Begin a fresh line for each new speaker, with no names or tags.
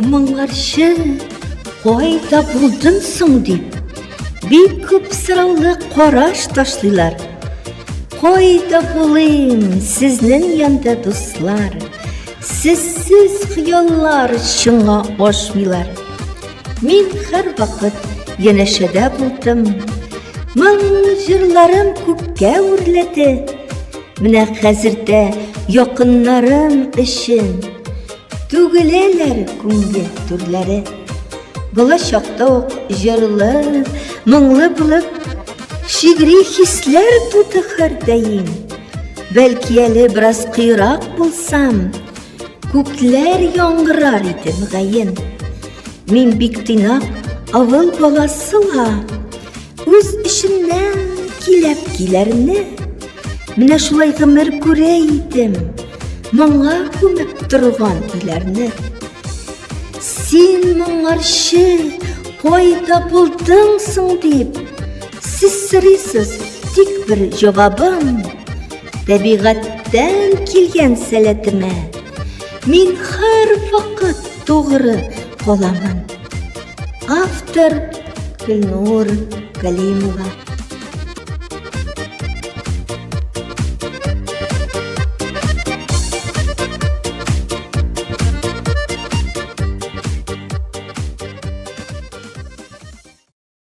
моңарчы кайда булдың соң дип, бик күп сораулы караш ташлыйлар. Кайда булыйм сезнең янда дуслар, сезсез хыяллар шуңа ашмыйлар. Мин һәр вакыт янәшәдә булдым, моң җырларым күккә үрләде. Менә хәзердә якыннарым өчен түгеләләр күңел түрләре. Булачакта ук җырлы, моңлы булып, шигъри хисләр туды һәр даим. Бәлки әле бераз кыйрак булсам, күкләр яңгырар иде мөгаен. Мин бик тыйнак авыл баласыга, үз эшеннән киләрне. Менә шулай гомер күрә идем, моңа күмеп торган иләрне. Син моңарчы кайда булдың соң дип, сез сорыйсыз тик бер җавабым. Табигатьтән килгән сәләтемә мин һәр вакыт тугры каламын. Автор Гөлнур Галимова.